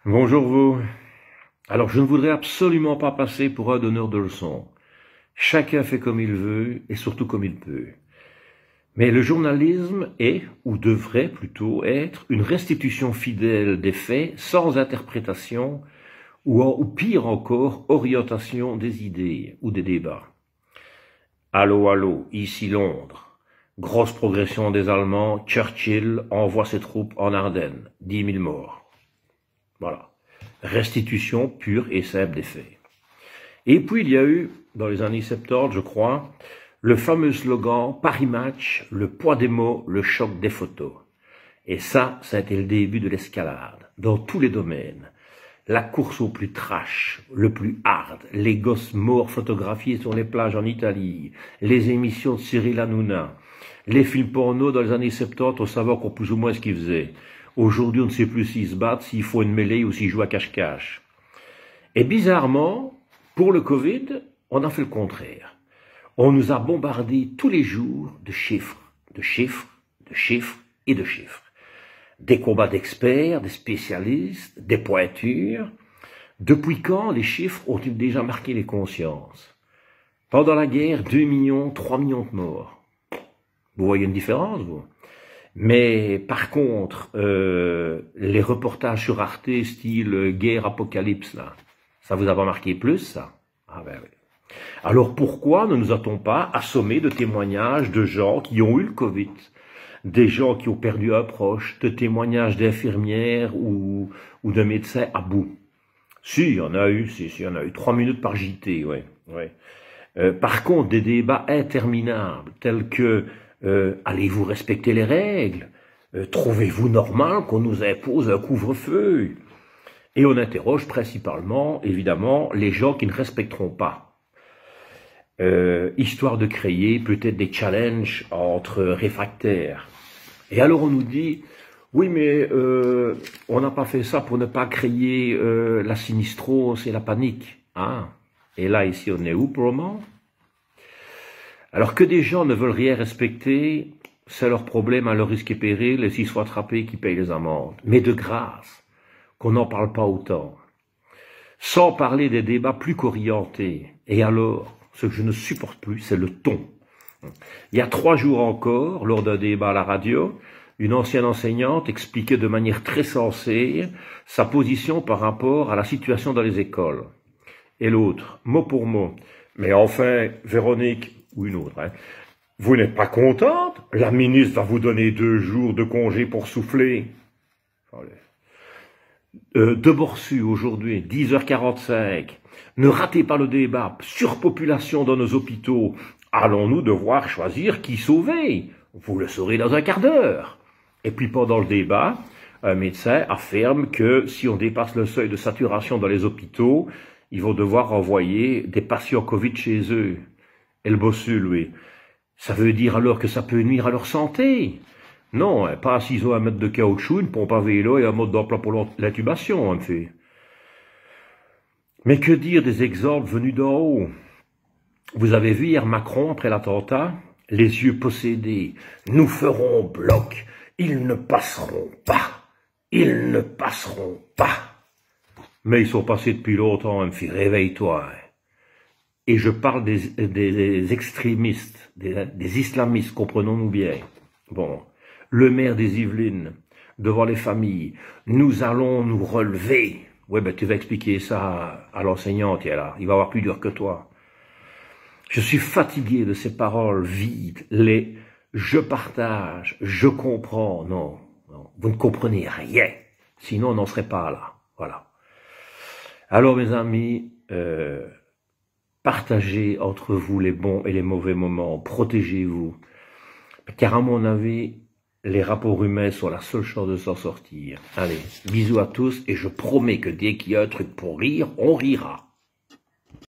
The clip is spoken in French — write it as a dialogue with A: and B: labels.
A: Bonjour vous. Alors je ne voudrais absolument pas passer pour un donneur de leçons. Chacun fait comme il veut et surtout comme il peut. Mais le journalisme est, ou devrait plutôt être, une restitution fidèle des faits sans interprétation ou pire encore, orientation des idées ou des débats. Allô, allô, ici Londres. Grosse progression des Allemands, Churchill envoie ses troupes en Ardennes, 10 000 morts. Voilà. Restitution pure et simple des faits. Et puis il y a eu, dans les années 70, je crois, le fameux slogan « Paris Match, le poids des mots, le choc des photos ». Et ça a été le début de l'escalade, dans tous les domaines. La course au plus trash, le plus hard, les gosses morts photographiés sur les plages en Italie, les émissions de Cyril Hanouna, les films porno dans les années 70, on savait encore plus ou moins ce qu'ils faisaient. Aujourd'hui, on ne sait plus s'ils se battent, s'il faut une mêlée ou s'ils jouent à cache-cache. Et bizarrement, pour le Covid, on a fait le contraire. On nous a bombardé tous les jours de chiffres, de chiffres, de chiffres et de chiffres. Des combats d'experts, des spécialistes, des pointures. Depuis quand les chiffres ont-ils déjà marqué les consciences? Pendant la guerre, 2 millions, 3 millions de morts. Vous voyez une différence, vous? Mais par contre, les reportages sur Arte, style guerre, apocalypse, là, ça vous a pas marqué plus, ça? Ah ben oui. Alors pourquoi ne nous a-t-on pas assommé de témoignages de gens qui ont eu le Covid, des gens qui ont perdu un proche, de témoignages d'infirmières ou de médecins à bout? Si, il y en a eu, il y en a eu 3 minutes par JT, ouais. Par contre, des débats interminables, tels que allez-vous respecter les règles? Trouvez-vous normal qu'on nous impose un couvre-feu? Et on interroge principalement, évidemment, les gens qui ne respecteront pas. Histoire de créer peut-être des challenges entre réfractaires. Et alors on nous dit, oui mais on n'a pas fait ça pour ne pas créer la sinistrose et la panique. Ah, et là ici on est où pour le moment? Alors que des gens ne veulent rien respecter, c'est leur problème à leur risque et péril, et s'ils sont attrapés, qu'ils payent les amendes. Mais de grâce, qu'on n'en parle pas autant. Sans parler des débats plus qu'orientés. Et alors, ce que je ne supporte plus, c'est le ton. Il y a 3 jours encore, lors d'un débat à la radio, une ancienne enseignante expliquait de manière très sensée sa position par rapport à la situation dans les écoles. Et l'autre, mot pour mot, mais enfin, Véronique, ou une autre, vous n'êtes pas contente? La ministre va vous donner 2 jours de congé pour souffler. De Borsu, aujourd'hui, 10h45. Ne ratez pas le débat. Surpopulation dans nos hôpitaux. Allons-nous devoir choisir qui sauver? Vous le saurez dans un quart d'heure. Et puis pendant le débat, un médecin affirme que si on dépasse le seuil de saturation dans les hôpitaux, ils vont devoir envoyer des patients Covid chez eux. Et le bossu, lui, ça veut dire alors que ça peut nuire à leur santé? Non, pas 6 ans à mettre de caoutchouc, une pompe à vélo et un mode d'emploi pour l'intubation, en fait. Mais que dire des exemples venus d'en haut? Vous avez vu hier Macron, après l'attentat, les yeux possédés. Nous ferons bloc. Ils ne passeront pas. Ils ne passeront pas. Mais ils sont passés depuis longtemps, me fait réveille-toi. Et je parle des extrémistes, des islamistes, comprenons-nous bien. Bon, le maire des Yvelines, devant les familles, nous allons nous relever. Ouais, ben tu vas expliquer ça à l'enseignante, il va avoir plus dur que toi. Je suis fatigué de ces paroles vides, les « je partage »,« je comprends ». Non, vous ne comprenez rien, sinon on n'en serait pas là. Voilà. Alors mes amis, partagez entre vous les bons et les mauvais moments, protégez-vous. Car à mon avis, les rapports humains sont la seule chance de s'en sortir. Allez, bisous à tous et je promets que dès qu'il y a un truc pour rire, on rira.